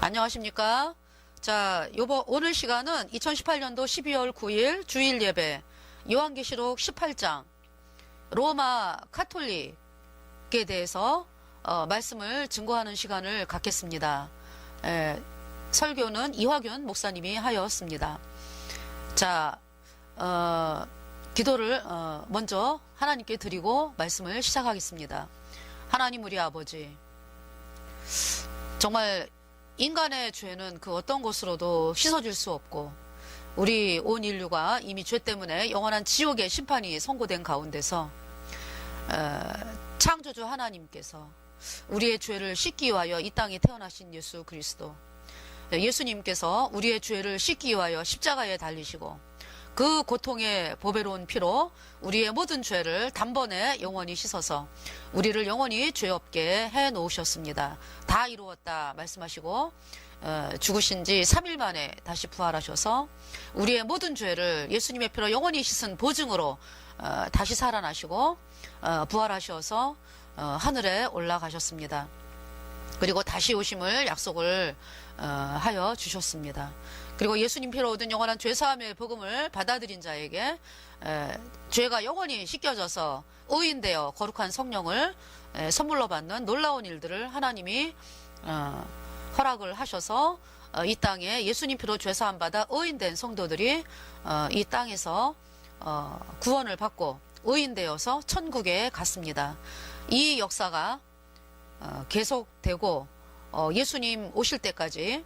안녕하십니까? 자, 오늘 시간은 2018년도 12월 9일 주일 예배 요한계시록 18장 로마 카톨릭에 대해서 말씀을 증거하는 시간을 갖겠습니다. 설교는 이화균 목사님이 하였습니다. 자, 기도를 먼저 하나님께 드리고 말씀을 시작하겠습니다. 하나님 우리 아버지, 정말 인간의 죄는 그 어떤 것으로도 씻어질 수 없고 우리 온 인류가 이미 죄 때문에 영원한 지옥의 심판이 선고된 가운데서 창조주 하나님께서 우리의 죄를 씻기 위하여 이 땅에 태어나신 예수 그리스도, 예수님께서 우리의 죄를 씻기 위하여 십자가에 달리시고 그 고통의 보배로운 피로 우리의 모든 죄를 단번에 영원히 씻어서 우리를 영원히 죄 없게 해 놓으셨습니다. 다 이루었다 말씀하시고 죽으신 지 3일 만에 다시 부활하셔서 우리의 모든 죄를 예수님의 피로 영원히 씻은 보증으로 다시 살아나시고 부활하셔서 하늘에 올라가셨습니다. 그리고 다시 오심을 약속을 하여 주셨습니다. 그리고 예수님 피로 얻은 영원한 죄사함의 복음을 받아들인 자에게 죄가 영원히 씻겨져서 의인되어 거룩한 성령을 선물로 받는 놀라운 일들을 하나님이 허락을 하셔서 이 땅에 예수님 피로 죄사함 받아 의인된 성도들이 이 땅에서 구원을 받고 의인되어서 천국에 갔습니다. 이 역사가 계속되고 예수님 오실 때까지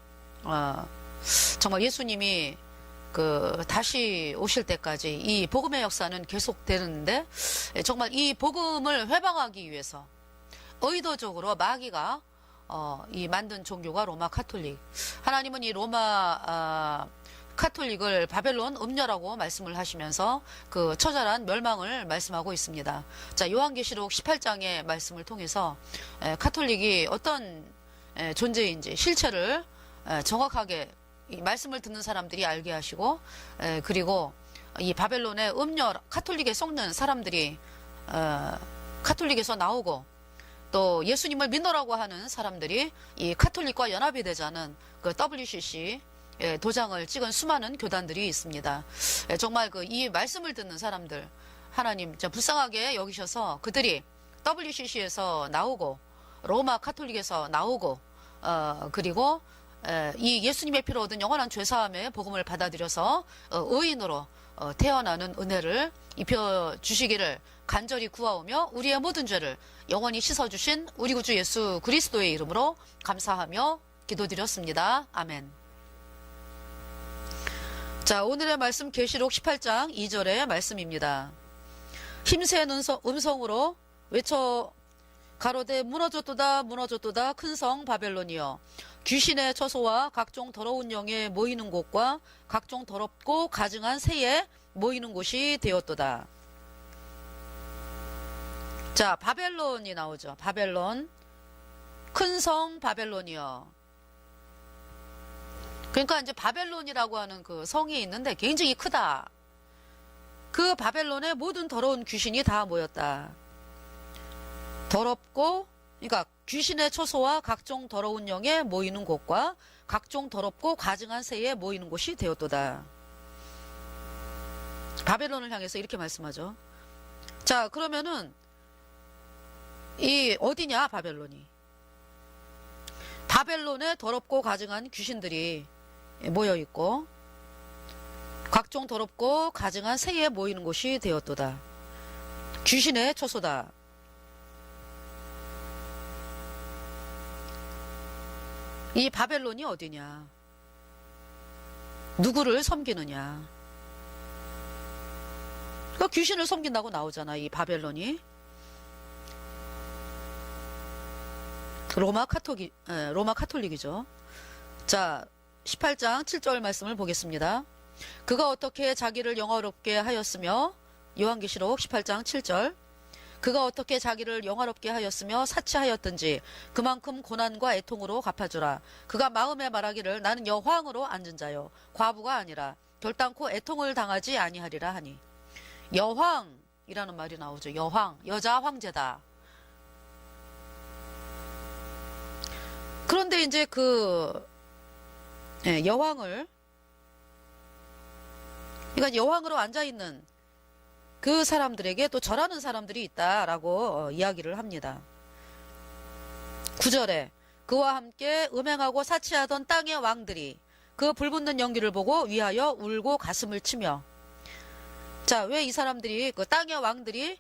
정말 예수님이 다시 오실 때까지 이 복음의 역사는 계속되는데, 정말 이 복음을 회방하기 위해서 의도적으로 마귀가 이 만든 종교가 로마 카톨릭. 하나님은 이 로마 카톨릭을 바벨론 음녀라고 말씀을 하시면서 그 처절한 멸망을 말씀하고 있습니다. 자, 요한계시록 18장의 말씀을 통해서 카톨릭이 어떤 존재인지 실체를 정확하게 이 말씀을 듣는 사람들이 알게 하시고, 그리고 이 바벨론의 음녀 카톨릭에 속는 사람들이 카톨릭에서 나오고 또 예수님을 믿노라고 하는 사람들이 이 카톨릭과 연합이 되자는 그 WCC 도장을 찍은 수많은 교단들이 있습니다. 정말 이 말씀을 듣는 사람들 하나님 불쌍하게 여기셔서 그들이 WCC에서 나오고 로마 카톨릭에서 나오고 그리고 이 예수님의 피로 얻은 영원한 죄사함의 복음을 받아들여서 의인으로 태어나는 은혜를 입혀주시기를 간절히 구하오며 우리의 모든 죄를 영원히 씻어주신 우리 구주 예수 그리스도의 이름으로 감사하며 기도드렸습니다. 아멘. 자, 오늘의 말씀 계시록 18장 2절의 말씀입니다. 힘센 음성으로 외쳐 가로되 무너졌도다 무너졌도다 큰 성 바벨론이여, 귀신의 처소와 각종 더러운 영에 모이는 곳과 각종 더럽고 가증한 새에 모이는 곳이 되었도다. 자, 바벨론이 나오죠. 바벨론, 큰 성 바벨론이여. 그러니까 이제 바벨론이라고 하는 그 성이 있는데 굉장히 크다. 그 바벨론에 모든 더러운 귀신이 다 모였다. 더럽고, 그러니까 귀신의 처소와 각종 더러운 영에 모이는 곳과 각종 더럽고 가증한 새에 모이는 곳이 되었도다. 바벨론을 향해서 이렇게 말씀하죠. 자, 그러면은 이 어디냐 바벨론이? 바벨론에 더럽고 가증한 귀신들이 모여 있고 각종 더럽고 가증한 새에 모이는 곳이 되었도다. 귀신의 처소다. 이 바벨론이 어디냐? 누구를 섬기느냐? 그러니까 귀신을 섬긴다고 나오잖아. 이 바벨론이 로마 카톨릭이죠. 자, 18장 7절 말씀을 보겠습니다. 그가 어떻게 자기를 영화롭게 하였으며, 요한계시록 18장 7절, 그가 어떻게 자기를 영화롭게 하였으며 사치하였든지 그만큼 고난과 애통으로 갚아주라. 그가 마음에 말하기를 나는 여황으로 앉은 자요 과부가 아니라 결단코 애통을 당하지 아니하리라 하니. 여황이라는 말이 나오죠. 여황, 여자 황제다. 그런데 이제 예, 여왕을, 그러니까 여왕으로 앉아있는 그 사람들에게 또 절하는 사람들이 있다라고 이야기를 합니다. 9절에 그와 함께 음행하고 사치하던 땅의 왕들이 그 불붙는 연기를 보고 위하여 울고 가슴을 치며. 자, 왜 이 사람들이, 그 땅의 왕들이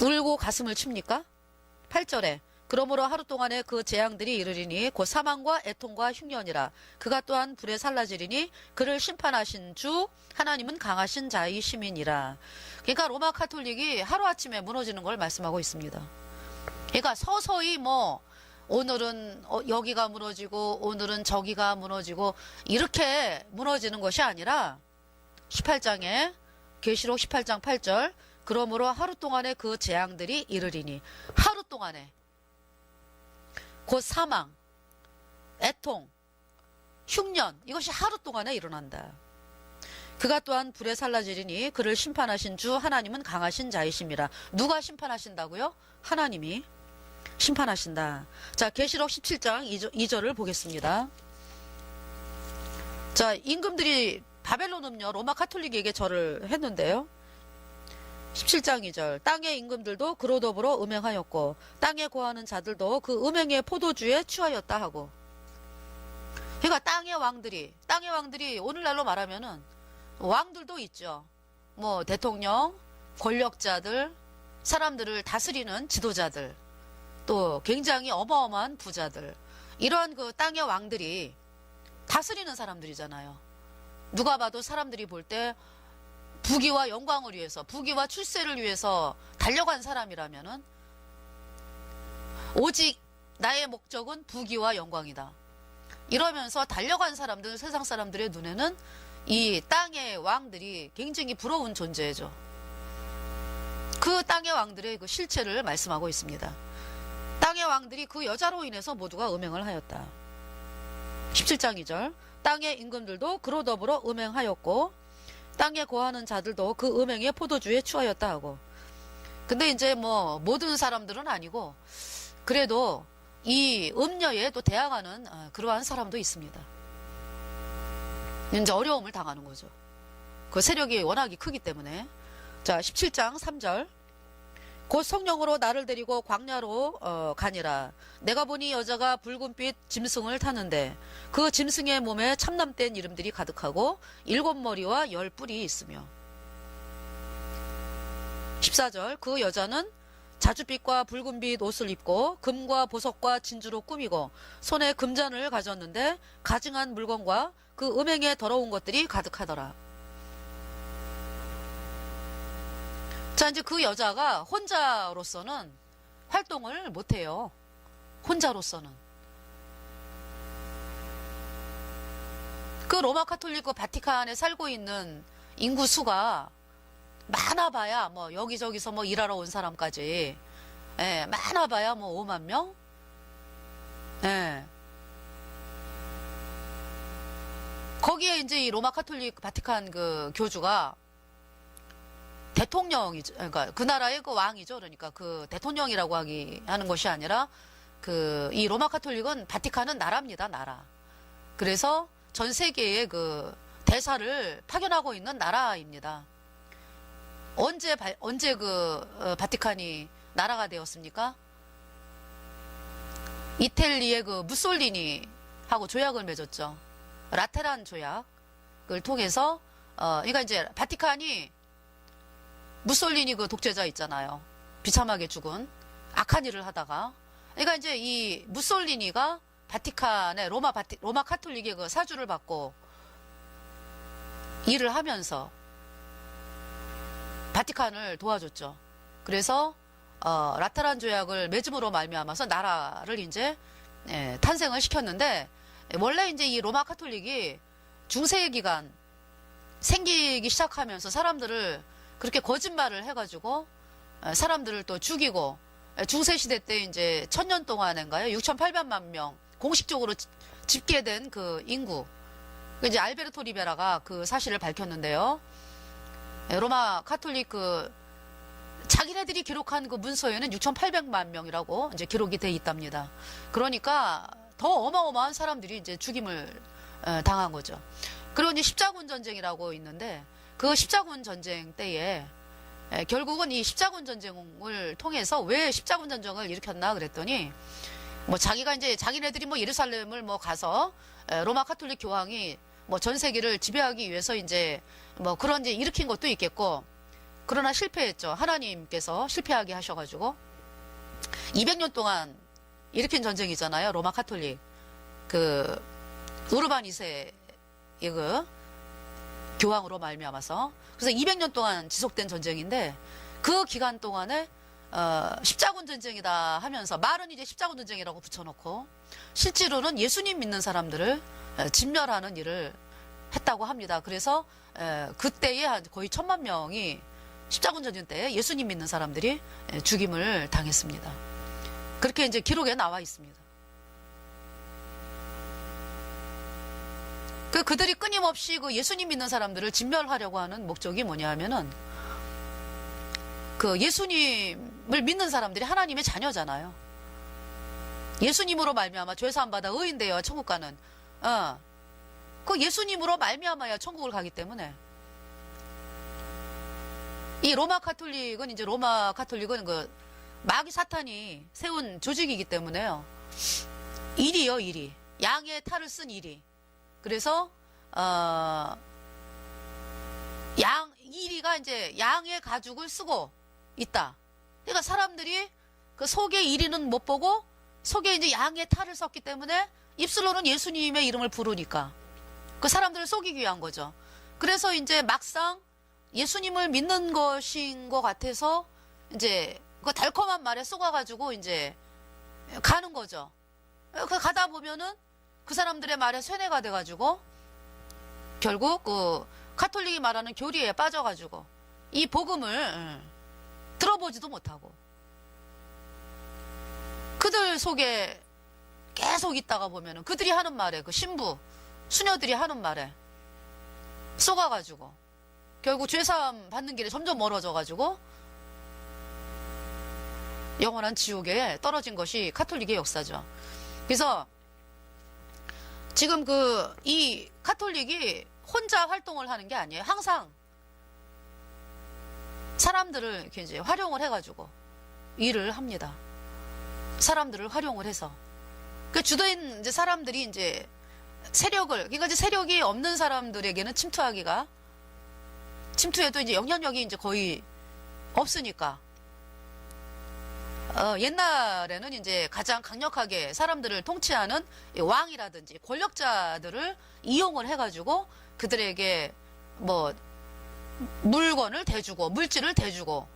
울고 가슴을 칩니까? 8절에 그러므로 하루 동안에 그 재앙들이 이르리니 곧 사망과 애통과 흉년이라. 그가 또한 불에 살라지리니 그를 심판하신 주 하나님은 강하신 자의 시민이라. 그러니까 로마 카톨릭이 하루아침에 무너지는 걸 말씀하고 있습니다. 그러니까 서서히 뭐 오늘은 여기가 무너지고 오늘은 저기가 무너지고 이렇게 무너지는 것이 아니라 18장에 계시록 18장 8절 그러므로 하루 동안에 그 재앙들이 이르리니, 하루 동안에 곧 사망, 애통, 흉년, 이것이 하루 동안에 일어난다. 그가 또한 불에 살라지리니 그를 심판하신 주 하나님은 강하신 자이심이라. 누가 심판하신다고요? 하나님이 심판하신다. 자, 계시록 17장 2절을 보겠습니다. 자, 임금들이 바벨론 음녀 로마 카톨릭에게 절을 했는데요. 17장 2절 땅의 임금들도 그로 더불어 음행하였고 땅에 거하는 자들도 그 음행의 포도주에 취하였다 하고. 그러니까 땅의 왕들이 오늘날로 말하면은 왕들도 있죠. 뭐 대통령, 권력자들, 사람들을 다스리는 지도자들, 또 굉장히 어마어마한 부자들, 이러한 그 땅의 왕들이 다스리는 사람들이잖아요. 누가 봐도 사람들이 볼 때 부귀와 영광을 위해서, 부귀와 출세를 위해서 달려간 사람이라면은 오직 나의 목적은 부귀와 영광이다. 이러면서 달려간 사람들, 세상 사람들의 눈에는 이 땅의 왕들이 굉장히 부러운 존재죠. 그 땅의 왕들의 그 실체를 말씀하고 있습니다. 땅의 왕들이 그 여자로 인해서 모두가 음행을 하였다. 17장 2절 땅의 임금들도 그로 더불어 음행하였고 땅에 거하는 자들도 그 음행의 포도주에 취하였다 하고. 근데 이제 뭐 모든 사람들은 아니고 그래도 이 음녀에 또 대항하는 그러한 사람도 있습니다. 이제 어려움을 당하는 거죠. 그 세력이 워낙에 크기 때문에. 자, 17장 3절 곧 성령으로 나를 데리고 광야로 가니라. 내가 보니 여자가 붉은빛 짐승을 타는데 그 짐승의 몸에 참남된 이름들이 가득하고 7머리와 10뿔이 있으며. 14절 그 여자는 자줏빛과 붉은빛 옷을 입고 금과 보석과 진주로 꾸미고 손에 금잔을 가졌는데 가증한 물건과 그 음행에 더러운 것들이 가득하더라. 자, 이제 그 여자가 혼자로서는 활동을 못해요. 혼자로서는. 그 로마 카톨릭 그 바티칸에 살고 있는 인구 수가 많아봐야 뭐 여기저기서 뭐 일하러 온 사람까지, 예, 많아봐야 뭐 5만 명? 예. 거기에 이제 이 로마 카톨릭 바티칸 그 교주가 대통령이죠. 그러니까 그 나라의 그 왕이죠. 그러니까 그 대통령이라고 하는 것이 아니라 이 로마 카톨릭은 바티칸은 나라입니다. 나라. 그래서 전 세계에 그 대사를 파견하고 있는 나라입니다. 언제 바티칸이 나라가 되었습니까? 이탈리의 그 무솔리니하고 조약을 맺었죠. 라테란 조약을 통해서 그러니까 이제 바티칸이 무솔리니 그 독재자 있잖아요. 비참하게 죽은 악한 일을 하다가. 그러니까 이제 이 무솔리니가 바티칸의 로마 카톨릭의 그 사주를 받고 일을 하면서 바티칸을 도와줬죠. 그래서 라테란 조약을 맺음으로 말미암아서 나라를 이제 탄생을 시켰는데, 원래 이제 이 로마 카톨릭이 중세 기간 생기기 시작하면서 사람들을 그렇게 거짓말을 해가지고 사람들을 또 죽이고, 중세시대 때 이제 1000년 동안인가요? 6,800만 명 공식적으로 집계된 그 인구. 이제 알베르토 리베라가 그 사실을 밝혔는데요. 로마 카톨릭 그 자기네들이 기록한 그 문서에는 6,800만 명이라고 이제 기록이 돼 있답니다. 그러니까 더 어마어마한 사람들이 이제 죽임을 당한 거죠. 그리고 이제 십자군 전쟁이라고 있는데 그 십자군 전쟁 때에 결국은 이 십자군 전쟁을 통해서 왜 십자군 전쟁을 일으켰나 그랬더니 뭐 자기가 이제 자기네들이 뭐 예루살렘을 뭐 가서 로마 가톨릭 교황이 뭐 전 세계를 지배하기 위해서 이제 뭐 그런 이제 일으킨 것도 있겠고, 그러나 실패했죠. 하나님께서 실패하게 하셔가지고 200년 동안 일으킨 전쟁이잖아요. 로마 가톨릭 그 우르반 2세의 그 교황으로 말미암아서. 그래서 200년 동안 지속된 전쟁인데 그 기간 동안에 십자군 전쟁이다 하면서 말은 이제 십자군 전쟁이라고 붙여놓고 실제로는 예수님 믿는 사람들을 진멸하는 일을 했다고 합니다. 그래서 그때에 거의 1,000만 명이 십자군 전쟁 때 예수님 믿는 사람들이 죽임을 당했습니다. 그렇게 이제 기록에 나와 있습니다. 그들이 끊임없이 그 예수님 믿는 사람들을 진멸하려고 하는 목적이 뭐냐 하면은 그 예수님을 믿는 사람들이 하나님의 자녀잖아요. 예수님으로 말미암아 죄사함 받아 의인 되어 천국 가는 그 예수님으로 말미암아야 천국을 가기 때문에 이 로마 가톨릭은 그 마귀 사탄이 세운 조직이기 때문에요. 일이요, 일이. 양의 탈을 쓴 일이. 그래서 이리가 이제 양의 가죽을 쓰고 있다. 그러니까 사람들이 그 속의 이리는 못 보고 속에 이제 양의 탈을 썼기 때문에 입술로는 예수님의 이름을 부르니까 그 사람들을 속이기 위한 거죠. 그래서 이제 막상 예수님을 믿는 것인 것 같아서 이제 그 달콤한 말에 속아가지고 이제 가는 거죠. 그 가다 보면은 그 사람들의 말에 쇠뇌가 돼가지고 결국 그 가톨릭이 말하는 교리에 빠져가지고 이 복음을 들어보지도 못하고 그들 속에 계속 있다가 보면은 그들이 하는 말에 그 신부, 수녀들이 하는 말에 속아가지고 결국 죄사함 받는 길에 점점 멀어져가지고 영원한 지옥에 떨어진 것이 가톨릭의 역사죠. 그래서 지금 이 가톨릭이 혼자 활동을 하는 게 아니에요. 항상 사람들을 이렇게 이제 활용을 해가지고 일을 합니다. 사람들을 활용을 해서. 그 주도인 이제 사람들이 이제 그러니까 이제 세력이 없는 사람들에게는 침투해도 이제 영향력이 이제 거의 없으니까. 옛날에는 이제 가장 강력하게 사람들을 통치하는 왕이라든지 권력자들을 이용을 해가지고 그들에게 뭐 물건을 대주고 물질을 대주고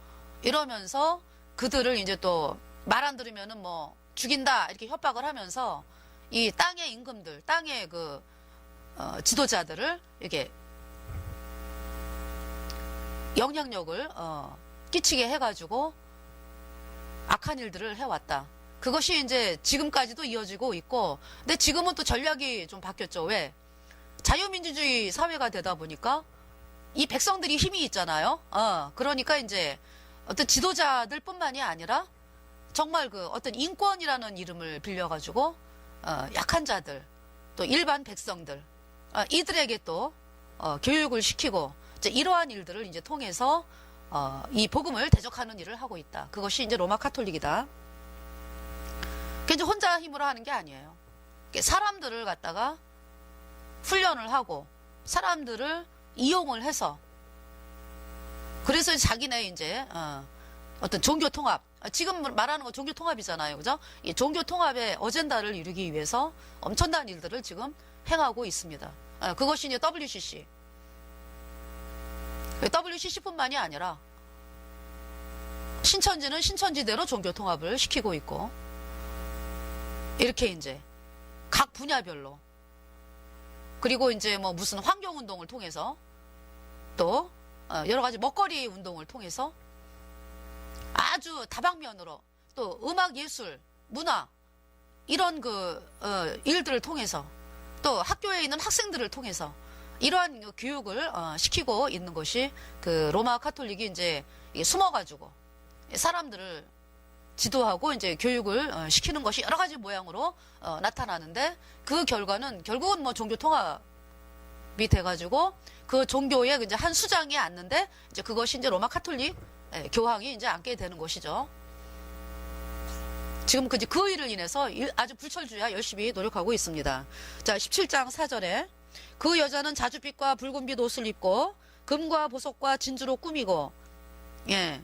이러면서 그들을 이제 또 말 안 들으면은 뭐 죽인다 이렇게 협박을 하면서 이 땅의 임금들, 땅의 그 지도자들을 이렇게 영향력을 끼치게 해가지고 악한 일들을 해왔다. 그것이 이제 지금까지도 이어지고 있고, 근데 지금은 또 전략이 좀 바뀌었죠. 왜? 자유민주주의 사회가 되다 보니까 이 백성들이 힘이 있잖아요. 그러니까 이제 어떤 지도자들 뿐만이 아니라 정말 그 어떤 인권이라는 이름을 빌려가지고 약한 자들, 또 일반 백성들, 이들에게 또 교육을 시키고 이제 이러한 일들을 이제 통해서 이 복음을 대적하는 일을 하고 있다. 그것이 이제 로마 가톨릭이다. 그게 이제 혼자 힘으로 하는 게 아니에요. 사람들을 갖다가 훈련을 하고 사람들을 이용을 해서 그래서 자기네 이제 어떤 종교 통합, 지금 말하는 거 종교 통합이잖아요. 그죠? 이 종교 통합의 어젠다를 이루기 위해서 엄청난 일들을 지금 행하고 있습니다. 그것이 이제 WCC. WCC뿐만이 아니라 신천지는 신천지대로 종교 통합을 시키고 있고 이렇게 이제 각 분야별로 그리고 이제 뭐 무슨 환경운동을 통해서 또 여러 가지 먹거리 운동을 통해서 아주 다방면으로 또 음악, 예술, 문화 이런 일들을 통해서 또 학교에 있는 학생들을 통해서 이러한 교육을 시키고 있는 것이 그 로마 가톨릭이 이제 숨어가지고 사람들을 지도하고 이제 교육을 시키는 것이 여러 가지 모양으로 나타나는데, 그 결과는 결국은 뭐 종교 통합이 돼가지고 그 종교의 이제 한 수장이 앉는데, 이제 그것이 이제 로마 카톨릭 교황이 이제 앉게 되는 것이죠. 지금 그 일을 인해서 아주 불철주야 열심히 노력하고 있습니다. 자, 17장 4절에 그 여자는 자줏빛과 붉은빛 옷을 입고 금과 보석과 진주로 꾸미고, 예.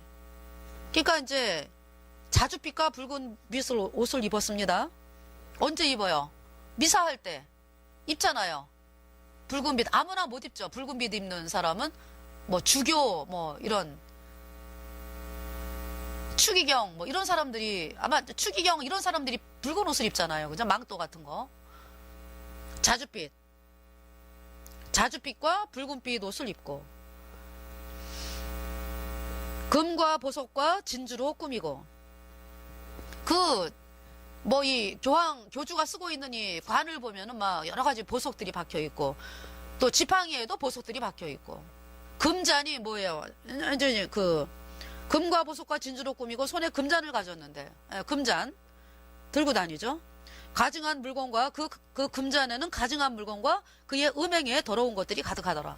그러니까 이제 자줏빛과 붉은빛 옷을 입었습니다. 언제 입어요? 미사할 때 입잖아요. 붉은빛. 아무나 못 입죠. 붉은빛 입는 사람은 뭐 주교 뭐 이런 추기경 뭐 이런 사람들이, 아마 추기경 이런 사람들이 붉은 옷을 입잖아요. 그죠? 망토 같은 거. 자줏빛과 붉은빛 옷을 입고 금과 보석과 진주로 꾸미고, 뭐 이 교주가 쓰고 있는 이 관을 보면은 막 여러 가지 보석들이 박혀 있고, 또 지팡이에도 보석들이 박혀 있고, 금잔이 뭐예요? 이제 금과 보석과 진주로 꾸미고 손에 금잔을 가졌는데, 금잔 들고 다니죠. 가증한 물건과 그 금잔에는 가증한 물건과 그의 음행에 더러운 것들이 가득하더라.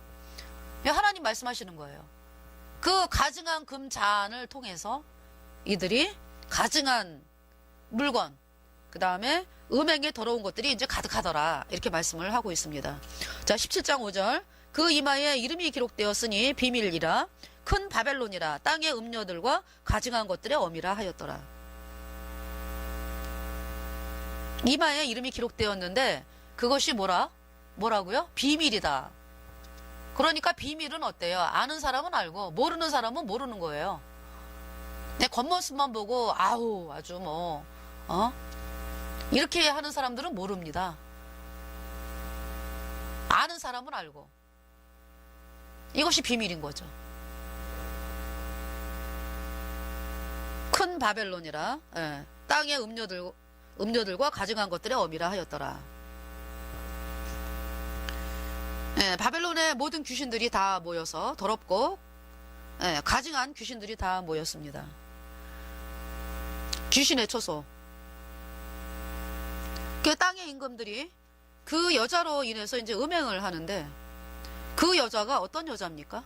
하나님 말씀하시는 거예요. 그 가증한 금잔을 통해서 이들이 가증한 물건, 그 다음에 음행에 더러운 것들이 이제 가득하더라. 이렇게 말씀을 하고 있습니다. 자, 17장 5절. 그 이마에 이름이 기록되었으니 비밀이라, 큰 바벨론이라, 땅의 음녀들과 가증한 것들의 어미라 하였더라. 이마에 이름이 기록되었는데 그것이 뭐라고요? 비밀이다. 그러니까 비밀은 어때요? 아는 사람은 알고 모르는 사람은 모르는 거예요. 내 겉모습만 보고 아주 뭐 이렇게 하는 사람들은 모릅니다. 아는 사람은 알고. 이것이 비밀인 거죠. 큰 바벨론이라, 땅의 음녀들과 가증한 것들의 어미라 하였더라. 바벨론의 모든 귀신들이 다 모여서 더럽고 가증한 귀신들이 다 모였습니다. 귀신의 처소. 그 땅의 임금들이 그 여자로 인해서 이제 음행을 하는데, 그 여자가 어떤 여자입니까?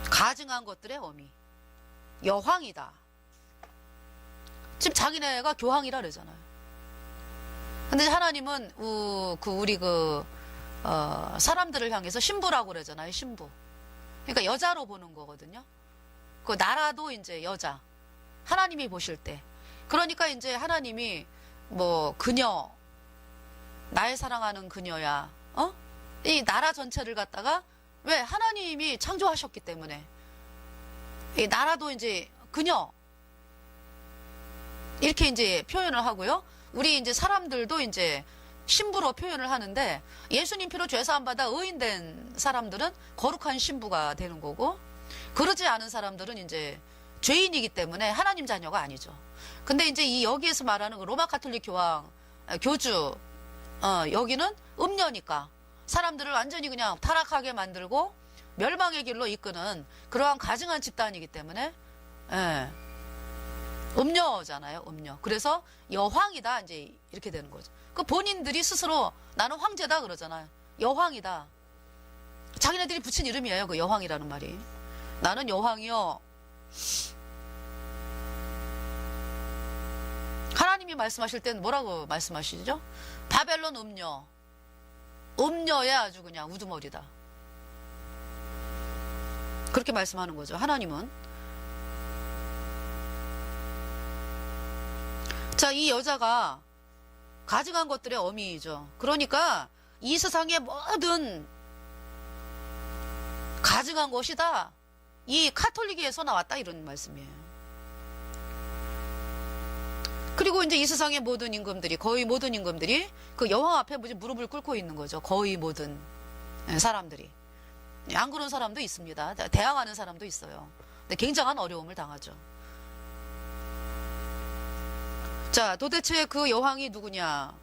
가증한 것들의 어미. 여황이다. 지금 자기네가 교황이라 그러잖아요. 근데 하나님은 우리 사람들을 향해서 신부라고 그러잖아요. 신부. 그러니까 여자로 보는 거거든요. 그 나라도 이제 여자. 하나님이 보실 때. 그러니까 이제 하나님이 뭐 그녀, 나의 사랑하는 그녀야. 이 나라 전체를 갖다가, 왜? 하나님이 창조하셨기 때문에. 이 나라도 이제 그녀. 이렇게 이제 표현을 하고요. 우리 이제 사람들도 이제 신부로 표현을 하는데, 예수님 피로 죄사함 받아 의인된 사람들은 거룩한 신부가 되는 거고, 그러지 않은 사람들은 이제 죄인이기 때문에 하나님 자녀가 아니죠. 근데 이제 여기에서 말하는 그 로마 카톨릭 교주, 여기는 음녀니까 사람들을 완전히 그냥 타락하게 만들고 멸망의 길로 이끄는 그러한 가증한 집단이기 때문에, 음녀잖아요, 음녀. 그래서 여황이다, 이제 이렇게 되는 거죠. 그 본인들이 스스로 나는 황제다 그러잖아요. 여황이다. 자기네들이 붙인 이름이에요, 그 여황이라는 말이. 나는 여황이요. 하나님이 말씀하실 땐 뭐라고 말씀하시죠? 바벨론 음녀. 음녀에 아주 그냥 우두머리다. 그렇게 말씀하는 거죠, 하나님은. 자, 이 여자가 가증한 것들의 어미이죠. 그러니까 이 세상의 모든 가증한 것이 다 이 카톨릭에서 나왔다, 이런 말씀이에요. 그리고 이제 이 세상의 모든 임금들이, 거의 모든 임금들이 그 여왕 앞에 무릎을 꿇고 있는 거죠. 거의 모든 사람들이. 안 그런 사람도 있습니다. 대항하는 사람도 있어요. 근데 굉장한 어려움을 당하죠. 자, 도대체 그 여왕이 누구냐?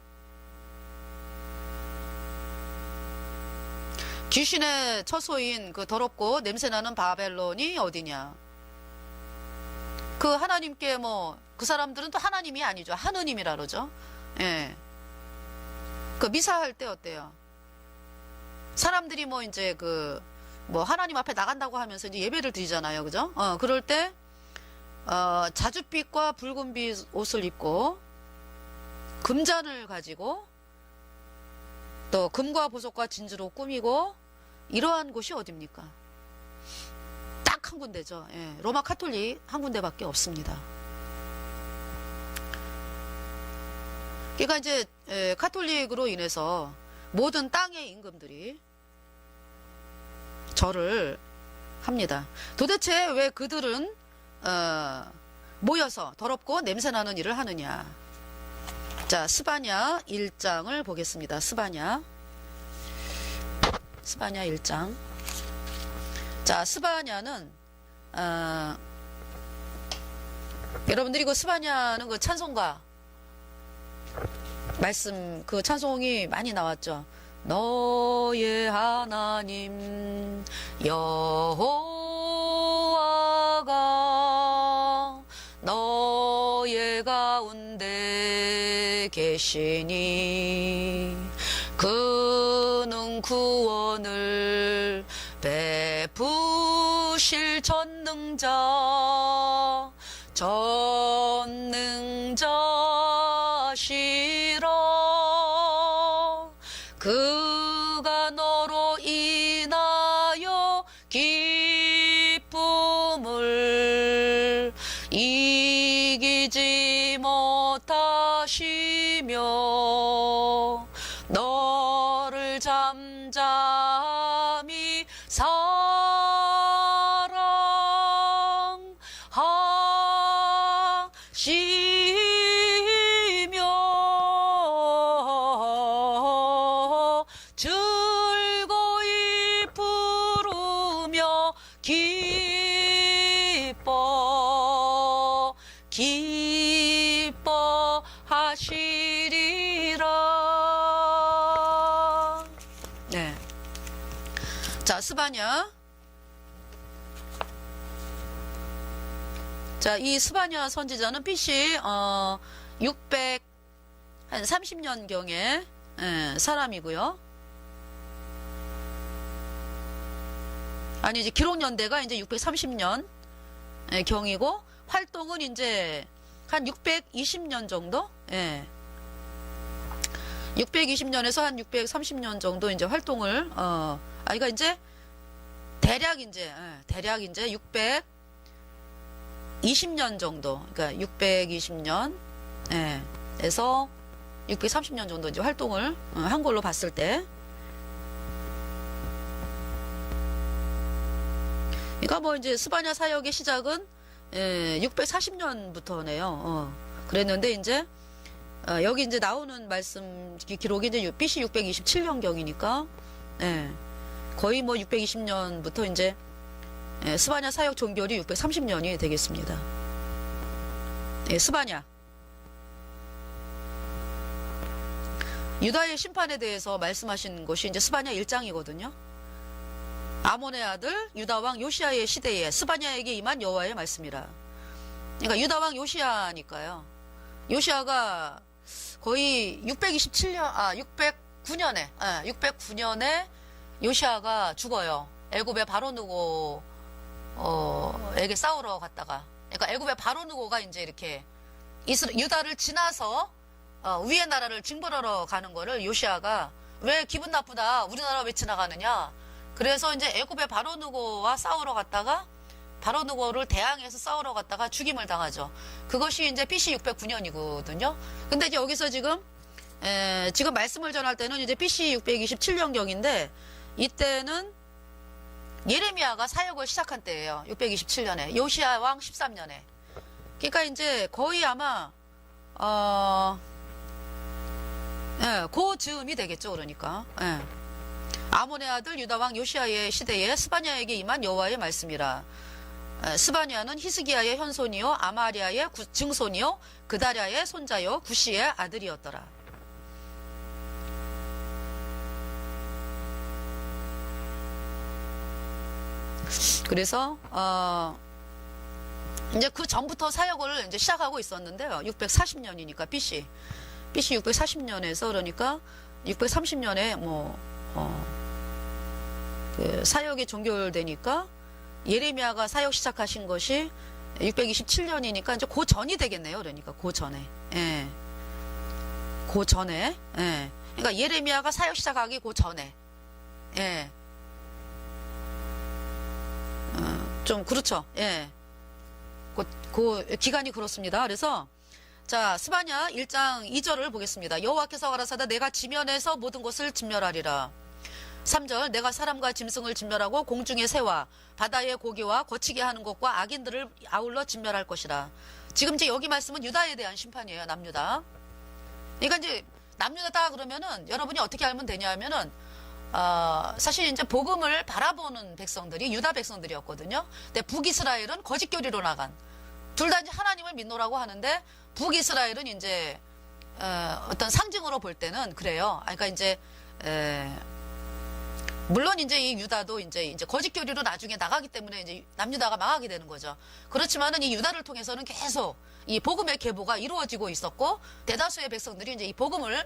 귀신의 처소인 그 더럽고 냄새나는 바벨론이 어디냐? 그 하나님께 뭐 그 사람들은 또 하나님이 아니죠. 하느님이라 그러죠. 예. 그 미사할 때 어때요? 사람들이 뭐 이제 그 뭐 하나님 앞에 나간다고 하면서 이제 예배를 드리잖아요. 그죠? 그럴 때 자줏빛과 붉은빛 옷을 입고 금잔을 가지고 또 금과 보석과 진주로 꾸미고 이러한 곳이 어딥니까? 딱 한 군데죠. 예, 로마 카톨릭 한 군데밖에 없습니다. 그러니까 이제 카톨릭으로 인해서 모든 땅의 임금들이 절을 합니다. 도대체 왜 그들은 모여서 더럽고 냄새나는 일을 하느냐? 자, 스바냐 1장을 보겠습니다. 스바냐 1장. 자, 스바냐는 여러분들이 그 스바냐는 그 찬송가 말씀 그 찬송이 많이 나왔죠. 너의 하나님 여호와가 너의 가운데 계시니 그는 구원을 베푸실 전능자시라. 그가 너로 인하여 기쁨을 이기지 못하시며 너를 잠잠히 사랑하시며 즐거이 부르며 기뻐하시리라. 네. 자, 스바냐. 자, 이 스바냐 선지자는 BC 630년경의 사람이고요. 아니 이제 기록 연대가 이제 630년 경이고 활동은 이제 한 620년 정도? 예. 620년에서 한 630년 정도 이제 활동을 이거 이제 대략 이제 620년 정도. 그러니까 620년 에서 630년 정도 이제 활동을 한 걸로 봤을 때, 그러니까 뭐 이제 스바냐 사역의 시작은 640년부터네요. 그랬는데 이제 여기 이제 나오는 말씀 기록이 이제 BC 627년경이니까 거의 뭐 620년부터 이제 스바냐 사역 종결이 630년이 되겠습니다. 스바냐. 유다의 심판에 대해서 말씀하신 것이 이제 스바냐 1장이거든요. 아몬의 아들 유다왕 요시야의 시대에 스바냐에게 임한 여호와의 말씀이라. 그러니까 유다왕 요시야니까요. 요시야가 거의 609년에 요시야가 죽어요. 애굽의 바로누고 에게 싸우러 갔다가, 그러니까 애굽의 바로누고가 이제 이렇게 유다를 지나서 위의 나라를 징벌하러 가는 거를 요시야가 왜 기분 나쁘다, 우리나라 왜 지나가느냐. 그래서 이제 애굽의 바로누고와 싸우러 갔다가 바로누고를 대항해서 싸우러 갔다가 죽임을 당하죠. 그것이 이제 BC 609년이거든요. 근데 이제 여기서 지금 말씀을 전할 때는 이제 BC 627년경인데 이때는 예레미야가 사역을 시작한 때예요. 627년에 요시야 왕 13년에. 그러니까 이제 거의 아마 그 즈음이 되겠죠. 그러니까 아몬의 아들 유다왕 요시야의 시대에 스바냐에게 임한 여호와의 말씀이라. 스바냐는 히스기야의 현손이요 아마리아의 증손이요 그다랴의 손자요 구시의 아들이었더라. 그래서 이제 그 전부터 사역을 이제 시작하고 있었는데요. 640년이니까 BC 640년에서 그러니까 630년에 그 사역이 종결되니까 예레미야가 사역 시작하신 것이 627년이니까 이제 그 전이 되겠네요. 그러니까 그 전에. 예. 그 전에. 예. 그러니까 예레미야가 사역 시작하기 그 전에. 예. 좀 그렇죠. 예. 그 기간이 그렇습니다. 그래서 자, 스바냐 1장 2절을 보겠습니다. 여호와께서 가라사대 내가 지면에서 모든 것을 진멸하리라. 3절 내가 사람과 짐승을 진멸하고 공중의 새와 바다의 고기와 거치게 하는 것과 악인들을 아울러 진멸할 것이라. 지금 이제 여기 말씀은 유다에 대한 심판이에요. 남유다. 그러니까 이제 남유다다 그러면은 여러분이 어떻게 알면 되냐 하면은 사실 이제 복음을 바라보는 백성들이 유다 백성들이었거든요. 근데 북이스라엘은 거짓교리로 나간 둘 다 이제 하나님을 믿노라고 하는데 북이스라엘은 이제 어떤 상징으로 볼 때는 그래요. 그러니까 이제 물론 이제 이 유다도 이제 거짓교리로 나중에 나가기 때문에 이제 남유다가 망하게 되는 거죠. 그렇지만은 이 유다를 통해서는 계속 이 복음의 계보가 이루어지고 있었고 대다수의 백성들이 이제 이 복음을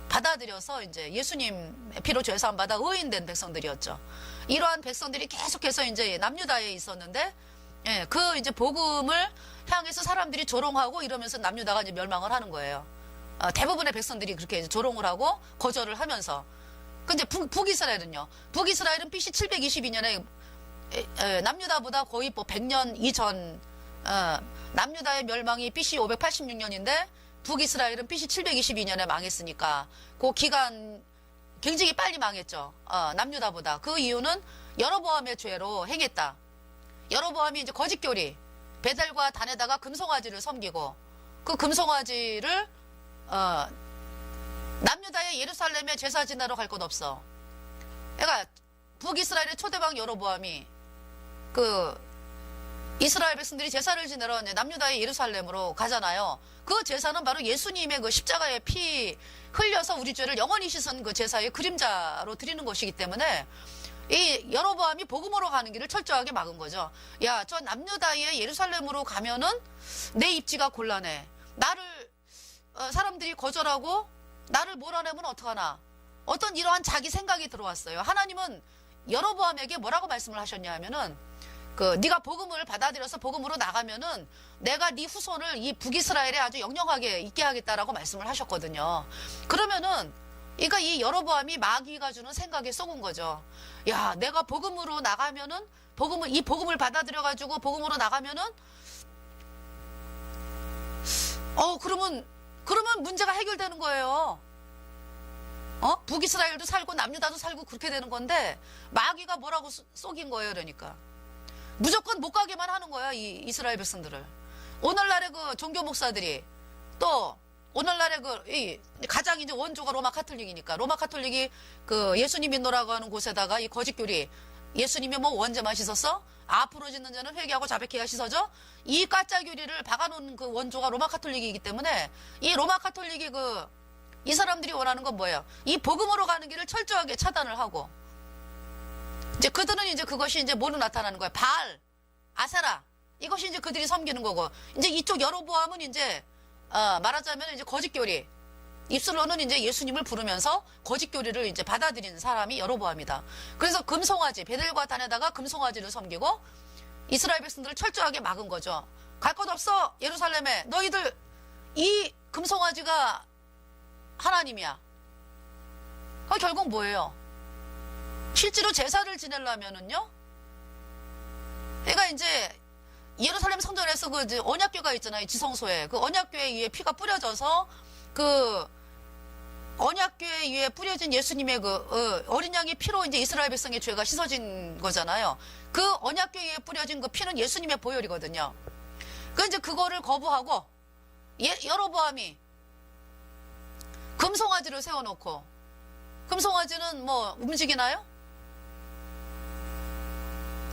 받아들여서 이제 예수님 피로 죄 사함 받아 의인된 백성들이었죠. 이러한 백성들이 계속해서 이제 남유다에 있었는데, 예, 그 이제 복음을 향해서 사람들이 조롱하고 이러면서 남유다가 이제 멸망을 하는 거예요. 대부분의 백성들이 그렇게 조롱을 하고 거절을 하면서. 근데 북이스라엘은요. 북이스라엘은 BC 722년에 남유다보다 거의 뭐 100년 이전, 남유다의 멸망이 BC 586년인데 북이스라엘은 BC 722년에 망했으니까 그 기간 굉장히 빨리 망했죠. 남유다보다. 그 이유는 여로보암의 죄로 행했다. 여로보암이 이제 거짓교리, 베델과 단에다가 금송아지를 섬기고 그 금송아지를 남유다의 예루살렘에 제사 지내러 갈 것 없어. 그러니까 북이스라엘의 초대왕 여로보암이 그 이스라엘 백성들이 제사를 지내러 남유다의 예루살렘으로 가잖아요. 그 제사는 바로 예수님의 그 십자가의 피 흘려서 우리 죄를 영원히 씻은 그 제사의 그림자로 드리는 것이기 때문에 이 여로보암이 복음으로 가는 길을 철저하게 막은 거죠. 야, 저 남유다의 예루살렘으로 가면은 내 입지가 곤란해. 나를 사람들이 거절하고 나를 몰아내면 어떡하나. 어떤 이러한 자기 생각이 들어왔어요. 하나님은 여로보암에게 뭐라고 말씀을 하셨냐 하면은 네가 복음을 받아들여서 복음으로 나가면은 내가 네 후손을 이 북이스라엘에 아주 영영하게 있게 하겠다라고 말씀을 하셨거든요. 그러면은 그러니까 이 여로보암이 마귀가 주는 생각에 속은 거죠. 야, 내가 복음으로 나가면은 이 복음을 받아들여 가지고 복음으로 나가면은 그러면 문제가 해결되는 거예요. 북이스라엘도 살고 남유다도 살고 그렇게 되는 건데 마귀가 뭐라고 속인 거예요. 그러니까 무조건 못 가게만 하는 거야, 이 이스라엘 백성들을. 오늘날의 그 종교 목사들이 또 오늘날의 가장 이제 원조가 로마 카톨릭이니까 로마 카톨릭이 그 예수님 믿노라고 하는 곳에다가 이 거짓교리 예수님이 뭐 원죄만 씻었어? 앞으로 짓는 자는 회개하고 자백해야 씻어져? 이 가짜 교리를 박아놓은 그 원조가 로마 카톨릭이기 때문에 이 로마 카톨릭이 이 사람들이 원하는 건 뭐예요? 이 복음으로 가는 길을 철저하게 차단을 하고 이제 그들은 이제 그것이 이제 뭐로 나타나는 거야? 바알, 아세라. 이것이 이제 그들이 섬기는 거고. 이제 이쪽 여로보암은 이제, 말하자면 이제 거짓교리. 입술로는 이제 예수님을 부르면서 거짓교리를 이제 받아들이는 사람이 여로보암이다. 그래서 금송아지, 베델과 단에다가 금송아지를 섬기고 이스라엘 백성들을 철저하게 막은 거죠. 갈 것 없어, 예루살렘에. 너희들, 이 금송아지가 하나님이야. 결국 뭐예요? 실제로 제사를 지내려면은요. 그러니까 이제 예루살렘 성전에서 그 언약궤가 있잖아요. 지성소에. 그 언약궤 위에 피가 뿌려져서 그 언약궤 위에 뿌려진 예수님의 어린 양의 피로 이제 이스라엘 백성의 죄가 씻어진 거잖아요. 그 언약궤 위에 뿌려진 그 피는 예수님의 보혈이거든요. 그 이제 그거를 거부하고 여로보암이 금송아지를 세워놓고 금송아지는 뭐 움직이나요?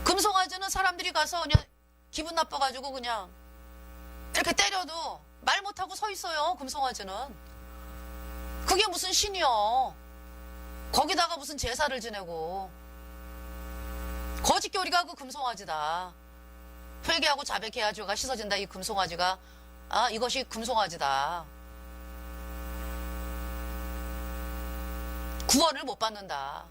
금송아지는 사람들이 가서 그냥 기분 나빠가지고 그냥 이렇게 때려도 말 못하고 서 있어요. 금송아지는. 그게 무슨 신이요. 거기다가 무슨 제사를 지내고. 거짓교리가 그 금송아지다. 회개하고 자백해야 죄가 씻어진다. 이 금송아지가 이것이 금송아지다. 구원을 못 받는다.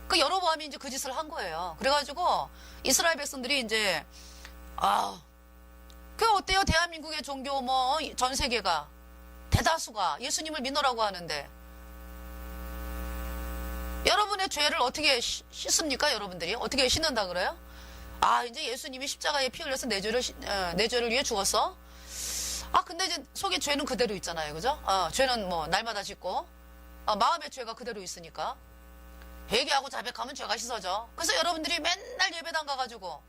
그 여로보암이 이제 그 짓을 한 거예요. 그래가지고 이스라엘 백성들이 이제 그 어때요? 대한민국의 종교 뭐 전 세계가 대다수가 예수님을 믿노라고 하는데 여러분의 죄를 어떻게 씻습니까? 여러분들이 어떻게 씻는다 그래요? 이제 예수님이 십자가에 피 흘려서 내 죄를 위해 죽었어. 근데 이제 속에 죄는 그대로 있잖아요, 그죠? 죄는 뭐 날마다 짓고 마음의 죄가 그대로 있으니까 회개하고 자백하면 죄가 씻어져. 그래서 여러분들이 맨날 예배당 가가지고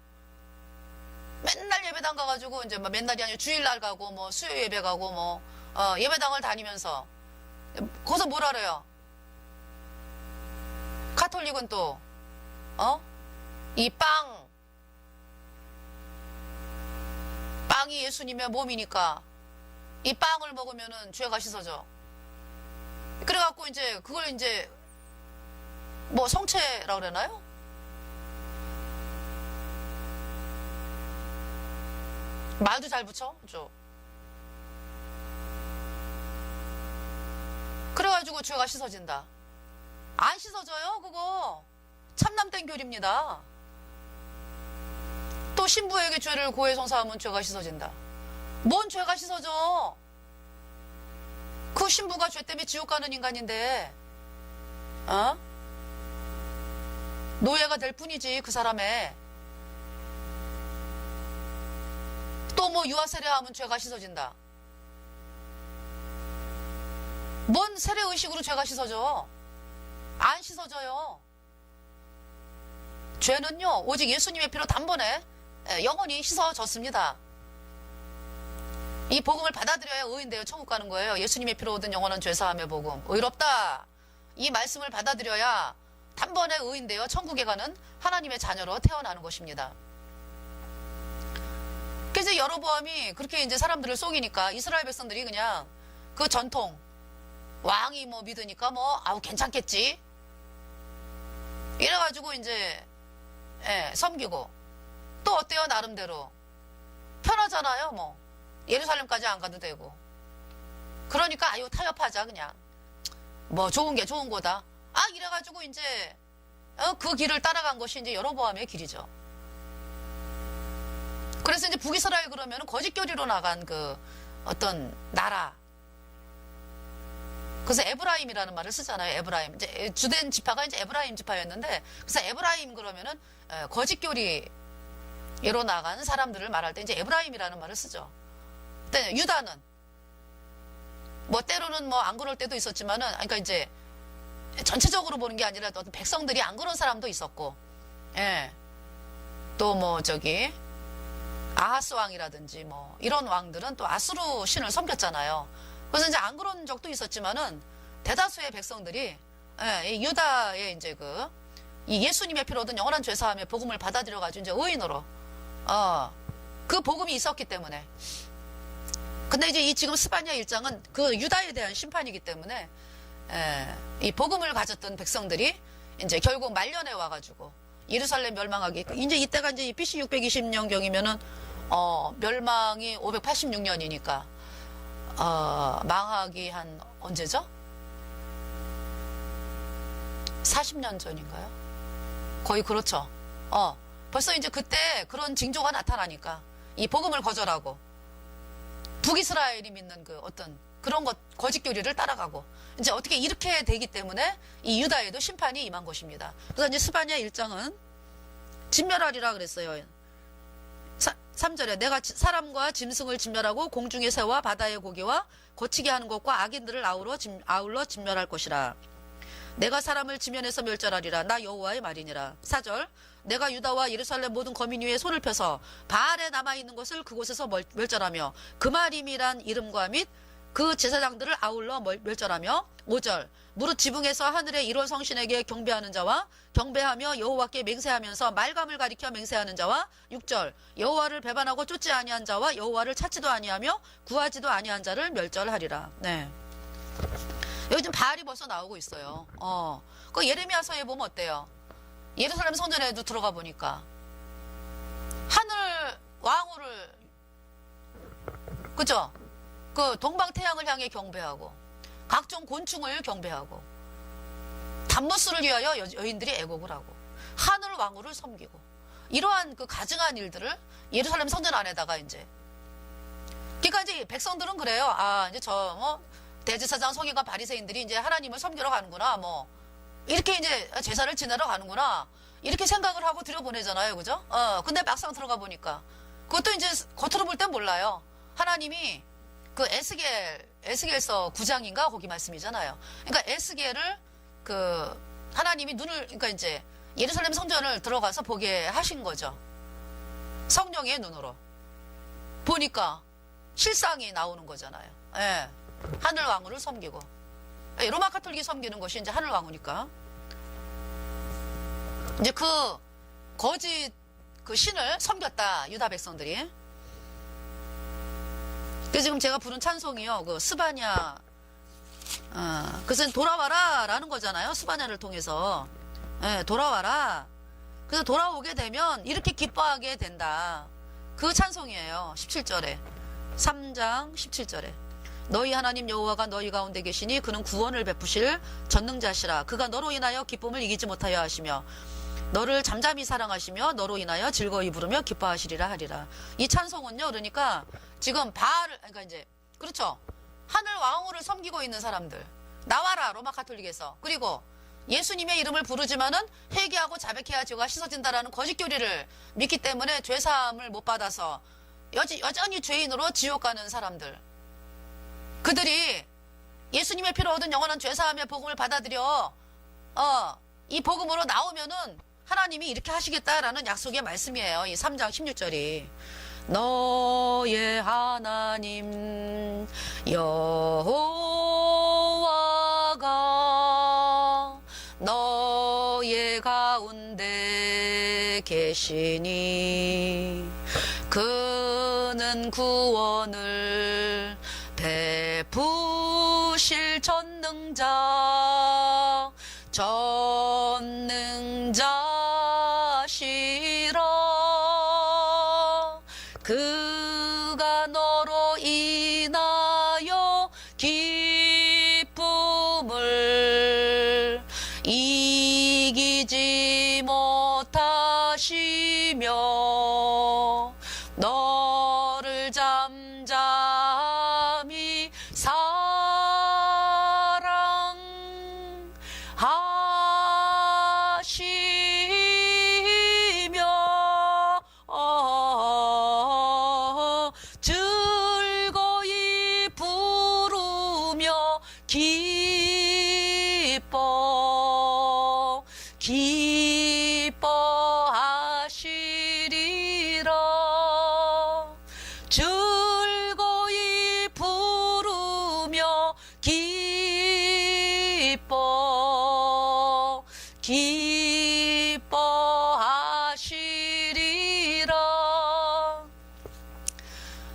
이제 뭐 맨날이 아니라 주일날 가고 뭐 수요 예배 가고 뭐 예배당을 다니면서 거기서 뭐라 그래요? 가톨릭은 또 이 빵이 예수님의 몸이니까 이 빵을 먹으면은 죄가 씻어져. 그래갖고 이제 그걸 이제 뭐 성체라고 그러나요? 말도 잘 붙여, 그죠? 그래가지고 죄가 씻어진다. 안 씻어져요, 그거. 참남된 교리입니다. 또 신부에게 죄를 고해 송사하면 죄가 씻어진다. 뭔 죄가 씻어져? 그 신부가 죄 때문에 지옥 가는 인간인데, 노예가 될 뿐이지, 그 사람의. 또 뭐 유아 세례하면 죄가 씻어진다. 뭔 세례 의식으로 죄가 씻어져? 안 씻어져요. 죄는요, 오직 예수님의 피로 단번에 영원히 씻어졌습니다. 이 복음을 받아들여야 의인되어 천국 가는 거예요. 예수님의 피로 얻은 영원한 죄사함의 복음. 의롭다. 이 말씀을 받아들여야 단번에 의인되어 천국에 가는 하나님의 자녀로 태어나는 것입니다. 그래서 여로보암이 그렇게 이제 사람들을 속이니까 이스라엘 백성들이 그냥 그 전통 왕이 뭐 믿으니까 뭐 괜찮겠지 이래가지고 이제 섬기고 또 어때요? 나름대로 편하잖아요. 뭐 예루살렘까지 안 가도 되고 그러니까 타협하자. 그냥 뭐 좋은 게 좋은 거다. 이래가지고 이제 그 길을 따라간 것이 이제 여로보암의 길이죠. 그래서 이제 북이스라엘 그러면 거짓교리로 나간 그 어떤 나라. 그래서 에브라임이라는 말을 쓰잖아요. 에브라임. 이제 주된 지파가 이제 에브라임 지파였는데, 그래서 에브라임 그러면은 거짓교리로 나간 사람들을 말할 때 이제 에브라임이라는 말을 쓰죠. 근데 유다는 뭐 때로는 뭐 안 그럴 때도 있었지만은, 그러니까 이제 전체적으로 보는 게 아니라 어떤 백성들이 안 그런 사람도 있었고, 또 뭐 아하스 왕이라든지 뭐 이런 왕들은 또 아수르 신을 섬겼잖아요. 그래서 이제 안 그런 적도 있었지만은 대다수의 백성들이 유다의 이제 이 예수님의 피로 얻은 영원한 죄사함의 복음을 받아들여 가지고 이제 의인으로 그 복음이 있었기 때문에. 근데 이제 이 지금 스바냐 1장은 그 유다에 대한 심판이기 때문에 이 복음을 가졌던 백성들이 이제 결국 말년에 와가지고 예루살렘 멸망하기. 이제 이때가 이제 BC 620년경이면은 멸망이 586년이니까 망하기 한 언제죠? 40년 전인가요? 거의 그렇죠. 벌써 이제 그때 그런 징조가 나타나니까 이 복음을 거절하고 북이스라엘이 믿는 그 어떤 그런 거짓 교리를 따라가고 이제 어떻게 이렇게 되기 때문에 이 유다에도 심판이 임한 것입니다. 그래서 이제 스바냐 1장은 진멸하리라 그랬어요. 3절에 내가 사람과 짐승을 진멸하고 공중의 새와 바다의 고기와 거치게 하는 것과 악인들을 아울러 진멸할 것이라. 내가 사람을 지면에서 멸절하리라. 나 여호와의 말이니라. 4절 내가 유다와 예루살렘 모든 거민 위에 손을 펴서 바알에 남아있는 것을 그곳에서 멸절하며 그마림이란 이름과 및 그 제사장들을 아울러 멸절하며. 5절 무릇 지붕에서 하늘의 1호 성신에게 경배하는 자와 경배하며 여호와께 맹세하면서 말감을 가리켜 맹세하는 자와. 6절 여호와를 배반하고 쫓지 아니한 자와 여호와를 찾지도 아니하며 구하지도 아니한 자를 멸절하리라. 네. 여기 지금 바알이 벌써 나오고 있어요. 그 예레미야서에 보면 어때요? 예루살렘 성전에도 들어가 보니까 하늘 왕후를, 그죠? 그 동방태양을 향해 경배하고 각종 곤충을 경배하고 단무스를 위하여 여인들이 애곡을 하고 하늘 왕후를 섬기고 이러한 그 가증한 일들을 예루살렘 성전 안에다가 이제, 그러니까 이제 백성들은 그래요. 아, 이제 대제사장 서기관 바리새인들이 이제 하나님을 섬기러 가는구나, 뭐 이렇게 이제 제사를 지내러 가는구나, 이렇게 생각을 하고 들여보내잖아요, 그죠? 근데 막상 들어가 보니까 그것도 이제 겉으로 볼 땐 몰라요. 하나님이 그 에스겔서 9장인가 거기 말씀이잖아요. 그러니까 에스겔을 그 하나님이 그러니까 이제 예루살렘 성전을 들어가서 보게 하신 거죠. 성령의 눈으로 보니까 실상이 나오는 거잖아요. 예. 하늘 왕후를 섬기고, 예, 로마 가톨릭이 섬기는 것이 이제 하늘 왕후니까 이제 그 거짓 그 신을 섬겼다, 유다 백성들이. 그래서 지금 제가 부른 찬송이요, 그 스바냐, 그래서 돌아와라 라는 거잖아요. 스바냐를 통해서. 예, 돌아와라. 그래서 돌아오게 되면 이렇게 기뻐하게 된다. 그 찬송이에요. 17절에. 3장 17절에. 너희 하나님 여호와가 너희 가운데 계시니 그는 구원을 베푸실 전능자시라. 그가 너로 인하여 기쁨을 이기지 못하여 하시며 너를 잠잠히 사랑하시며 너로 인하여 즐거이 부르며 기뻐하시리라 하리라. 이 찬송은요, 그러니까 지금 그러니까 이제, 그렇죠, 하늘 왕후를 섬기고 있는 사람들, 나와라 로마 가톨릭에서, 그리고 예수님의 이름을 부르지만은 회개하고 자백해야 죄가 씻어진다라는 거짓 교리를 믿기 때문에 죄사함을 못 받아서 여전히 죄인으로 지옥 가는 사람들, 그들이 예수님의 피로 얻은 영원한 죄사함의 복음을 받아들여 이 복음으로 나오면은 하나님이 이렇게 하시겠다라는 약속의 말씀이에요. 이 3장 16절이. 너의 하나님 여호와가 너의 가운데 계시니 그는 구원을 베푸실 전능자시라. 그가 너로 인하여 기쁨을 이기지 못하시며 너를 잠잠히 사랑하시며 즐거이 부르며 기뻐하시리라. 즐거이 부르며 기뻐하시리라.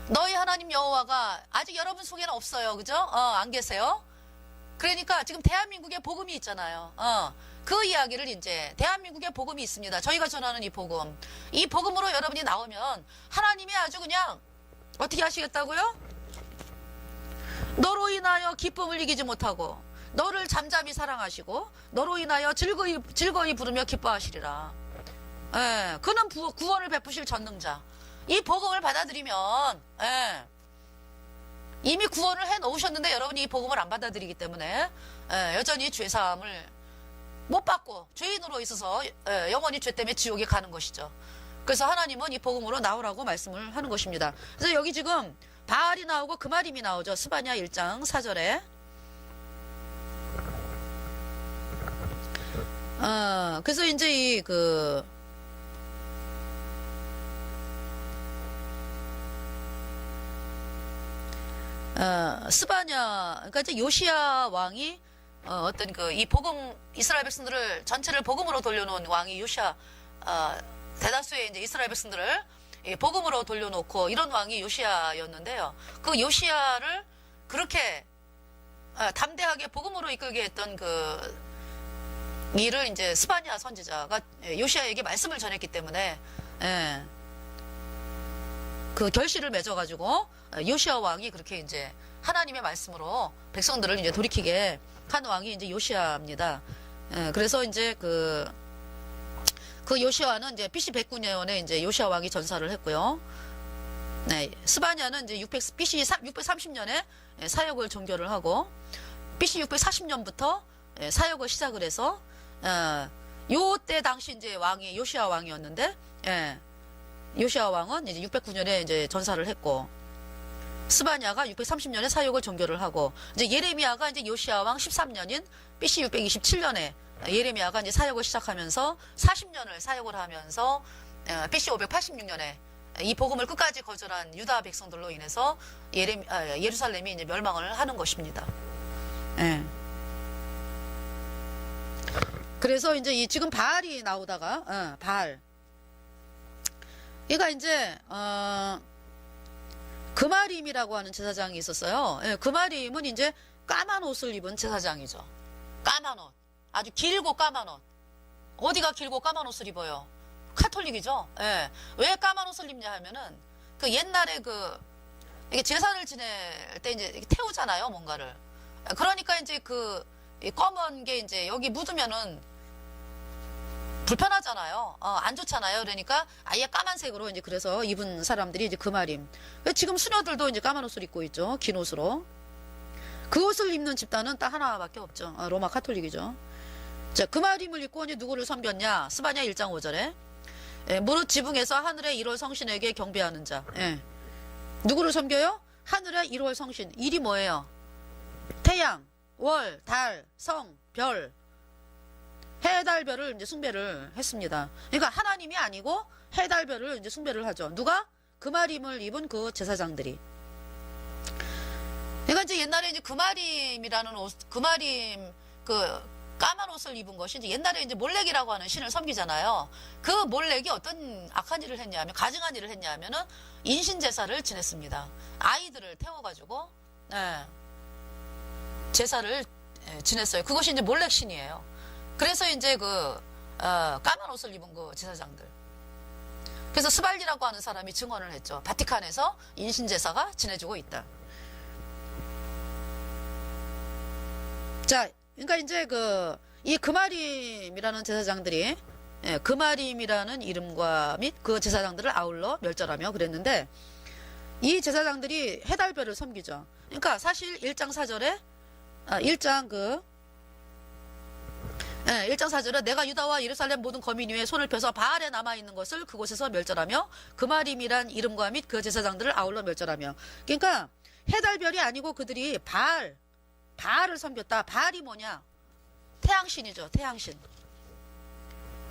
너희 하나님 여호와가 아직 여러분 속에는 없어요, 그죠? 안 계세요? 그러니까 지금 대한민국에 복음이 있잖아요. 그 이야기를 이제, 대한민국에 복음이 있습니다. 저희가 전하는 이 복음으로 여러분이 나오면 하나님이 아주 그냥 어떻게 하시겠다고요? 너로 인하여 기쁨을 이기지 못하고 너를 잠잠히 사랑하시고 너로 인하여 즐거이 부르며 기뻐하시리라. 예, 그는 구원을 베푸실 전능자. 이 복음을 받아들이면, 예, 이미 구원을 해 놓으셨는데 여러분이 이 복음을 안 받아들이기 때문에, 예, 여전히 죄사함을 못 받고 죄인으로 있어서, 예, 영원히 죄 때문에 지옥에 가는 것이죠. 그래서 하나님은 이 복음으로 나오라고 말씀을 하는 것입니다. 그래서 여기 지금 바알이 나오고 그마림이 나오죠. 스바냐 1장 4절에. 그래서 이제 스바냐, 그러니까 이제 요시야 왕이 이 복음, 이스라엘 백성들을 전체를 복음으로 돌려놓은 왕이 요시야, 대다수의 이제 이스라엘 백성들을 복음으로 돌려놓고 이런 왕이 요시야였는데요. 그 요시야를 그렇게 담대하게 복음으로 이끌게 했던 그 일을 이제 스바냐 선지자가 요시야에게 말씀을 전했기 때문에, 예, 그 결실을 맺어가지고 요시야 왕이 그렇게 이제 하나님의 말씀으로 백성들을 이제 돌이키게 한 왕이 이제 요시야입니다. 그래서 이제 그 요시야는 이제 BC 109년에 이제 요시야 왕이 전사를 했고요. 네, 스바냐는 이제 BC 630년에 사역을 종교를 하고 BC 640년부터 사역을 시작을 해서 요때 당시 이제 왕이 요시야 왕이었는데 요시야 왕은 이제 609년에 이제 전사를 했고 스바냐가 630년에 사역을 종교를 하고 이제 예레미야가 이제 요시야 왕 13년인 BC 627년에 예레미야가 이제 사역을 시작하면서 40년을 사역을 하면서 BC 586년에 이 복음을 끝까지 거절한 유다 백성들로 인해서 예루살렘이 이제 멸망을 하는 것입니다. 예. 그래서 이제 지금 바알이 나오다가 바알. 얘가 이제 그마림이라고 하는 제사장이 있었어요. 예, 그마림은 이제 까만 옷을 입은 제사장이죠. 까만 옷. 아주 길고 까만 옷. 어디가 길고 까만 옷을 입어요? 카톨릭이죠. 예. 왜 까만 옷을 입냐 하면은 그 옛날에 이게 제사를 지낼 때 이제 태우잖아요, 뭔가를. 그러니까 이제 이 검은 게 이제 여기 묻으면은 불편하잖아요. 안 좋잖아요. 그러니까 아예 까만색으로 이제 그래서 입은 사람들이 이제 그마림. 지금 수녀들도 이제 까만 옷을 입고 있죠. 긴 옷으로. 그 옷을 입는 집단은 딱 하나밖에 없죠. 로마 카톨릭이죠. 자, 그마림을 입고 이제 누구를 섬겼냐? 스바냐 1장 5절에 무릇 지붕에서 하늘의 1월 성신에게 경배하는 자. 누구를 섬겨요? 하늘의 1월 성신. 일이 뭐예요? 태양, 월, 달, 성, 별. 해, 달, 별을 이제 숭배를 했습니다. 그러니까 하나님이 아니고 해, 달, 별을 이제 숭배를 하죠. 누가? 그마림을 입은 그 제사장들이. 그러니까 이제 옛날에 이제 그마림이라는 그마림 까만 옷을 입은 것이 이제 옛날에 이제 몰렉이라고 하는 신을 섬기잖아요. 그 몰렉이 어떤 악한 일을 했냐면, 가증한 일을 했냐면은 인신 제사를 지냈습니다. 아이들을 태워가지고 제사를 지냈어요. 그것이 이제 몰렉 신이에요. 그래서 이제 까만 옷을 입은 그 제사장들. 그래서 스발리라고 하는 사람이 증언을 했죠. 바티칸에서 인신 제사가 지내지고 있다. 자, 그러니까 이제 이 그마림이라는 제사장들이 그마림이라는 이름과 및 그 제사장들을 아울러 멸절하며 그랬는데 이 제사장들이 해달별을 섬기죠. 그러니까 사실 1장 4절에 1장 4절에 내가 유다와 예루살렘 모든 거민 위에 손을 펴서 바알에 남아있는 것을 그곳에서 멸절하며 그마림이란 이름과 및 그 제사장들을 아울러 멸절하며. 그러니까 해달별이 아니고 그들이 바알을 섬겼다. 바알이 뭐냐? 태양신이죠. 태양신.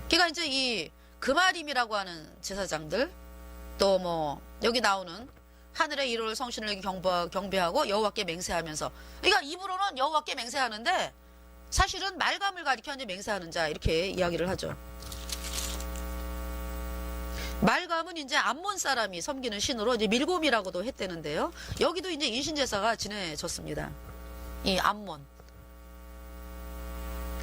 그러니까 이제 이 그마림이라고 하는 제사장들 또 뭐 여기 나오는 하늘의 1월 성신을 경배하고 여호와께 맹세하면서, 그러니까 입으로는 여호와께 맹세하는데 사실은 말감을 가리켜 이제 맹세하는 자 이렇게 이야기를 하죠. 말감은 이제 암몬 사람이 섬기는 신으로 이제 밀곰이라고도 했대는데요. 여기도 이제 인신제사가 지내졌습니다. 이 암몬.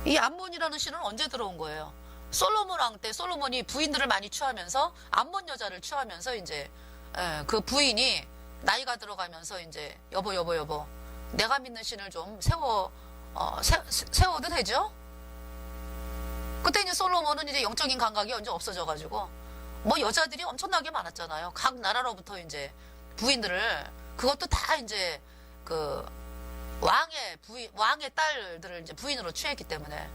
이 암몬이라는 신은 언제 들어온 거예요? 솔로몬 왕 때 솔로몬이 부인들을 많이 취하면서 암몬 여자를 취하면서 이제 그 부인이 나이가 들어가면서 이제 여보 내가 믿는 신을 좀 세워도 되죠? 그때 이제 솔로몬은 이제 영적인 감각이 완전 없어져가지고 뭐 여자들이 엄청나게 많았잖아요. 각 나라로부터 이제 부인들을, 그것도 다 이제 왕의 딸들을 이제 부인으로 취했기 때문에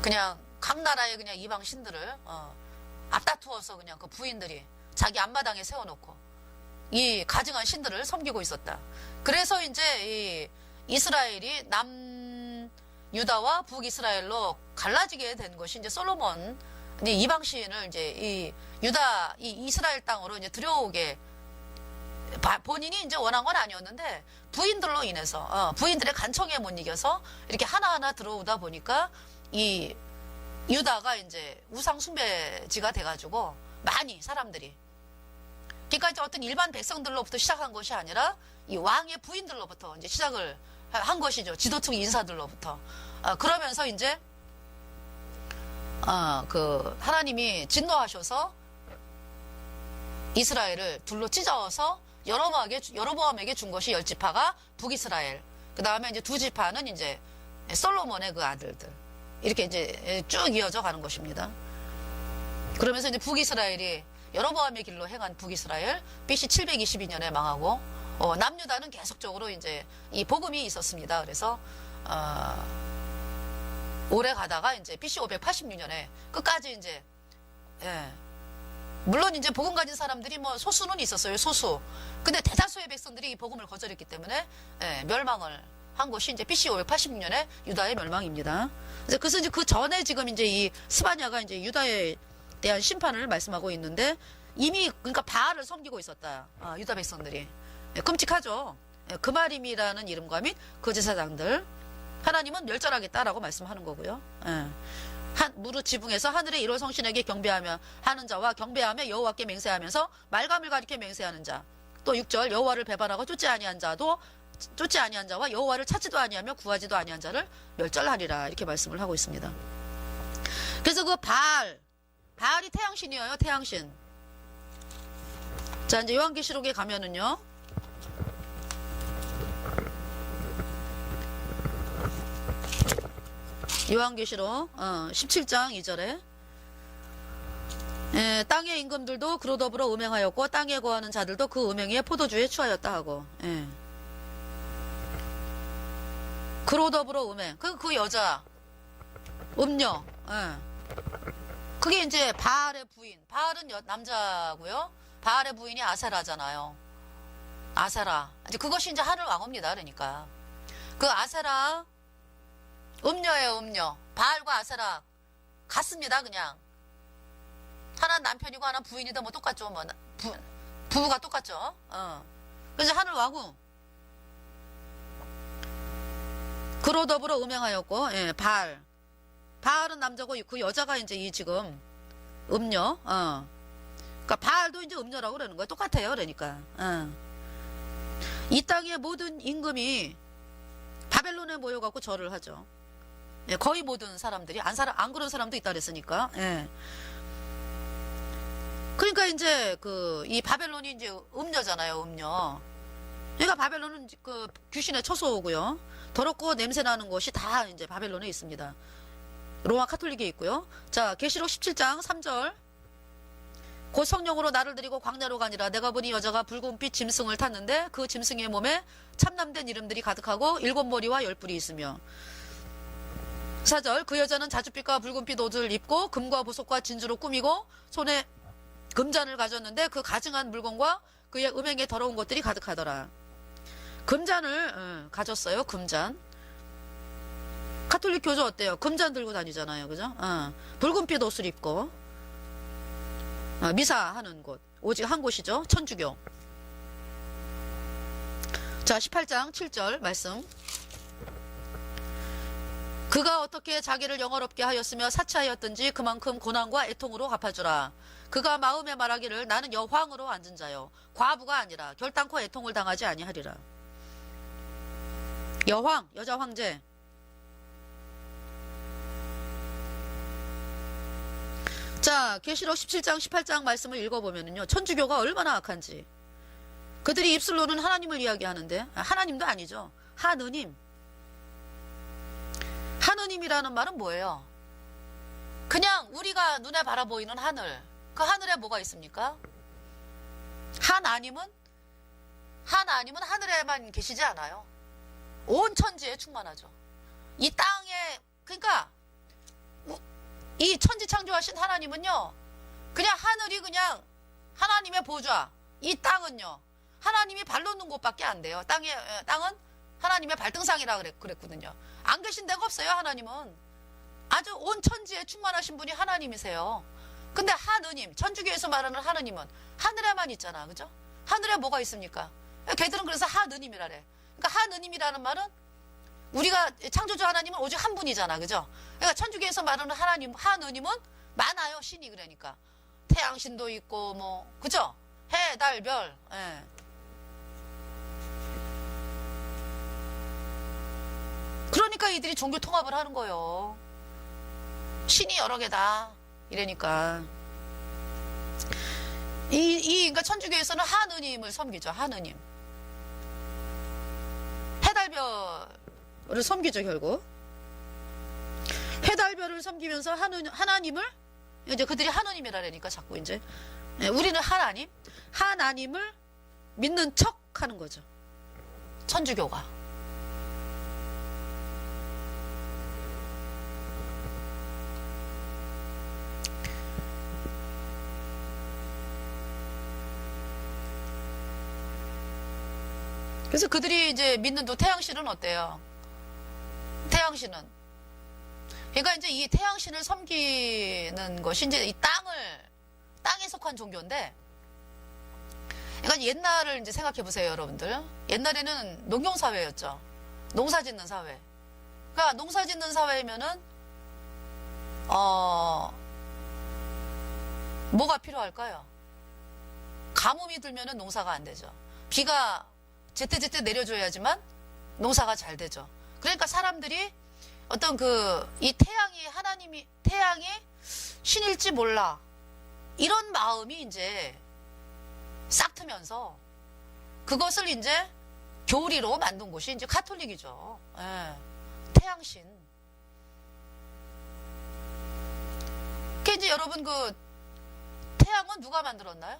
그냥 각 나라의 그냥 이방 신들을 앞다투어서 그냥 그 부인들이 자기 앞마당에 세워놓고 이 가증한 신들을 섬기고 있었다. 그래서 이제 이스라엘이 남유다와 북이스라엘로 갈라지게 된 것이 이제 솔로몬 이제 이방 신을 이제 이 이스라엘 땅으로 이제 들여오게 본인이 이제 원한 건 아니었는데 부인들로 인해서 부인들의 간청에 못 이겨서 이렇게 하나하나 들어오다 보니까 이 유다가 이제 우상 숭배지가 돼가지고 많이 사람들이, 그러니까 이제 어떤 일반 백성들로부터 시작한 것이 아니라 이 왕의 부인들로부터 이제 시작을 한 것이죠. 지도층 인사들로부터. 그러면서 이제 하나님이 진노하셔서 이스라엘을 둘로 찢어서 여로보암에게 준 것이 10지파가 북이스라엘. 그 다음에 이제 2지파는 이제 솔로몬의 그 아들들. 이렇게 이제 쭉 이어져 가는 것입니다. 그러면서 이제 북이스라엘이 여로보암의 길로 행한 북이스라엘 BC 722년에 망하고 남유다는 계속적으로 이제 이 복음이 있었습니다. 그래서 오래 가다가 이제 BC 586년에 끝까지 이제 물론 이제 복음 가진 사람들이 뭐 소수는 있었어요. 소수. 근데 대다수의 백성들이 이 복음을 거절했기 때문에 멸망을 한 것이 이제 BC 586년에 유다의 멸망입니다. 그래서 이제 그 전에 지금 이제 이 스바냐가 이제 유다에 대한 심판을 말씀하고 있는데 이미 그러니까 바알을 섬기고 있었다. 유다 백성들이. 끔찍하죠. 그마림이라는 이름과 및 거제사장들 하나님은 멸절하겠다라고 말씀하는 거고요. 무릇 지붕에서 하늘의 일월 성신에게 경배하며 하는 자와 경배하며 여호와께 맹세하면서 말감을 가리켜 맹세하는 자. 또 6절 여호와를 배반하고 쫓지 아니한 자와 여호와를 찾지도 아니하며 구하지도 아니한 자를 멸절하리라 이렇게 말씀을 하고 있습니다. 그래서 그 바알이 태양신이에요. 태양신. 자, 이제 요한계시록에 가면은요. 요한계시록 17장 2절에 땅의 임금들도 그로 더불어 음행하였고 땅에 거하는 자들도 그 음행에 포도주에 취하였다 하고 그로 더불어 음행 그 여자 음녀 그게 이제 바알의 부인. 바알은 남자고요. 바알의 부인이 아세라잖아요. 아세라. 이제 그것이 이제 하늘 왕후입니다. 그러니까 그 아세라 음녀예요. 음녀. 바알과 아세라 같습니다. 그냥 하나 남편이고 하나 부인이다 뭐 똑같죠. 뭐 부부가 똑같죠. 그래서 하늘 왕후. 그로 더불어 음행하였고 바알은 남자고 그 여자가 이제 이 지금 음녀. 그러니까 바알도 이제 음녀라고 그러는 거예요. 똑같아요. 그러니까. 이 땅의 모든 임금이 바벨론에 모여갖고 절을 하죠. 거의 모든 사람들이 안 그런 사람도 있다 그랬으니까. 그러니까 이제 이 바벨론이 이제 음녀잖아요. 음녀. 그러니까 바벨론은 그 귀신의 처소고요. 더럽고 냄새 나는 곳이 다 이제 바벨론에 있습니다. 로마 카톨릭에 있고요. 자, 계시록 17장 3절. 곧 성령으로 나를 데리고 광야로 가니라. 내가 보니 여자가 붉은빛 짐승을 탔는데 그 짐승의 몸에 참남된 이름들이 가득하고 7머리와 10뿔이 있으며 4절. 그 여자는 자줏빛과 붉은빛 옷을 입고 금과 보석과 진주로 꾸미고 손에 금잔을 가졌는데 그 가증한 물건과 그의 음행에 더러운 것들이 가득하더라. 금잔을 가졌어요. 금잔. 카톨릭 교주 어때요? 금잔 들고 다니잖아요. 그죠? 붉은빛 옷을 입고 미사하는 곳. 오직 한 곳이죠. 천주교. 자, 18장 7절 말씀. 그가 어떻게 자기를 영화롭게 하였으며 사치하였든지 그만큼 고난과 애통으로 갚아주라. 그가 마음에 말하기를 나는 여황으로 앉은 자요 과부가 아니라 결단코 애통을 당하지 아니하리라. 여황, 여자 황제. 자, 계시록 17장 18장 말씀을 읽어보면요 천주교가 얼마나 악한지. 그들이 입술로는 하나님을 이야기하는데 하나님도 아니죠. 하느님. 하느님이라는 말은 뭐예요? 그냥 우리가 눈에 바라보이는 하늘. 그 하늘에 뭐가 있습니까? 하나님은 하늘에만 계시지 않아요. 온 천지에 충만하죠. 이 땅에, 그러니까 이 천지 창조하신 하나님은요, 그냥 하늘이 그냥 하나님의 보좌, 이 땅은요, 하나님이 발 놓는 곳밖에 안 돼요. 땅은 하나님의 발등상이라 그랬거든요. 안 계신 데가 없어요. 하나님은 아주 온 천지에 충만하신 분이 하나님이세요. 근데 하느님, 천주교에서 말하는 하느님은 하늘에만 있잖아. 그죠? 하늘에 뭐가 있습니까? 걔들은 그래서 하느님이라 그래. 그러니까 하느님이라는 말은 우리가 창조주 하나님은 오직 한 분이잖아. 그죠? 그러니까 천주교에서 말하는 하느님은 많아요. 신이. 그러니까 태양신도 있고 뭐 그죠? 해, 달, 별. 예. 그러니까 이들이 종교 통합을 하는 거예요. 신이 여러 개다. 이러니까 그러니까 천주교에서는 하느님을 섬기죠. 하느님. 해달별을 섬기죠, 결국. 해달별을 섬기면서 하나님을, 이제 그들이 하느님이라니까 자꾸 이제. 우리는 하나님을 믿는 척 하는 거죠. 천주교가. 그래서 그들이 이제 믿는 또 태양신은 어때요? 태양신은. 그러니까 이제 이 태양신을 섬기는 것이 이제 이 땅에 속한 종교인데, 그러니까 옛날을 이제 생각해 보세요, 여러분들. 옛날에는 농경사회였죠. 농사 짓는 사회. 그러니까 농사 짓는 사회면은, 뭐가 필요할까요? 가뭄이 들면은 농사가 안 되죠. 비가 제때제때 내려줘야지만 농사가 잘 되죠. 그러니까 사람들이 어떤 이 태양이 신일지 몰라. 이런 마음이 이제 싹 트면서 그것을 이제 교리로 만든 곳이 이제 가톨릭이죠. 예. 태양신. 그러니까 이제 여러분 태양은 누가 만들었나요?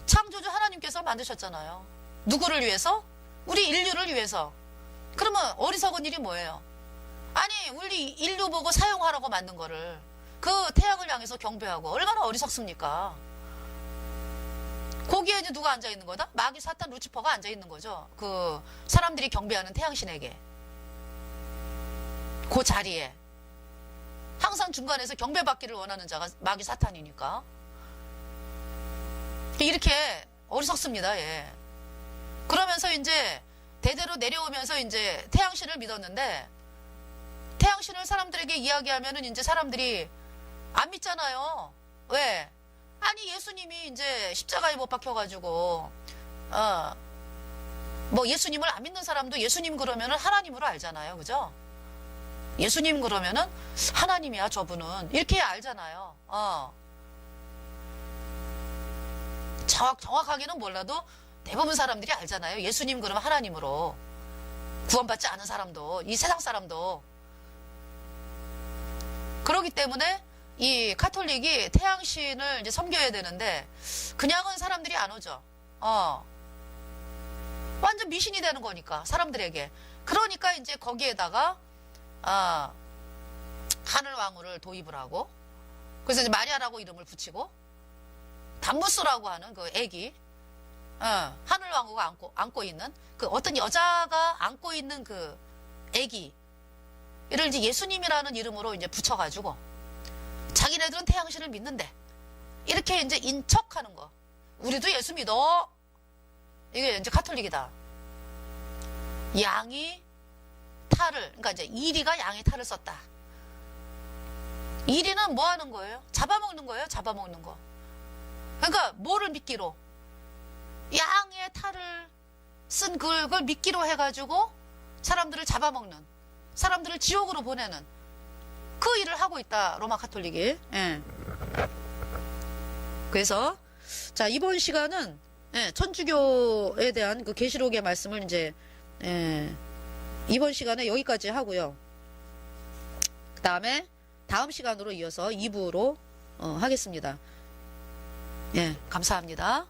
창조주 하나님께서 만드셨잖아요. 누구를 위해서? 우리 인류를 위해서. 그러면 어리석은 일이 뭐예요? 아니, 우리 인류 보고 사용하라고 만든 거를 그 태양을 향해서 경배하고 얼마나 어리석습니까? 거기에 이제 누가 앉아 있는 거다? 마귀, 사탄, 루치퍼가 앉아 있는 거죠. 사람들이 경배하는 태양신에게. 그 자리에. 항상 중간에서 경배받기를 원하는 자가 마귀, 사탄이니까. 이렇게 어리석습니다, 예. 그러면서 이제 대대로 내려오면서 이제 태양신을 믿었는데, 태양신을 사람들에게 이야기하면은 이제 사람들이 안 믿잖아요. 왜? 아니, 예수님이 이제 십자가에 못 박혀가지고, 뭐 예수님을 안 믿는 사람도 예수님 그러면은 하나님으로 알잖아요. 그죠? 예수님 그러면은 하나님이야, 저분은. 이렇게 알잖아요. 정확하게는 몰라도 대부분 사람들이 알잖아요. 예수님 그러면 하나님으로. 구원받지 않은 사람도, 이 세상 사람도. 그렇기 때문에 이 가톨릭이 태양신을 이제 섬겨야 되는데, 그냥은 사람들이 안 오죠. 완전 미신이 되는 거니까, 사람들에게. 그러니까 이제 거기에다가, 하늘왕후를 도입을 하고, 그래서 이제 마리아라고 이름을 붙이고, 담무스라고 하는 그 애기, 하늘왕후가 안고 있는, 어떤 여자가 안고 있는 그 애기, 이를 이제 예수님이라는 이름으로 이제 붙여가지고, 자기네들은 태양신을 믿는데, 이렇게 이제 인척하는 거. 우리도 예수 믿어. 이게 이제 가톨릭이다. 그러니까 이제 이리가 양의 탈을 썼다. 이리는 뭐 하는 거예요? 잡아먹는 거예요, 잡아먹는 거. 그러니까 뭐를 미끼로? 양의 탈을 쓴 그걸 미끼로 해가지고 사람들을 잡아먹는, 사람들을 지옥으로 보내는 그 일을 하고 있다, 로마 가톨릭이. 예. 그래서 자, 이번 시간은 천주교에 대한 그 계시록의 말씀을 이제 이번 시간에 여기까지 하고요. 그 다음에 다음 시간으로 이어서 2부로 하겠습니다. 예, 감사합니다.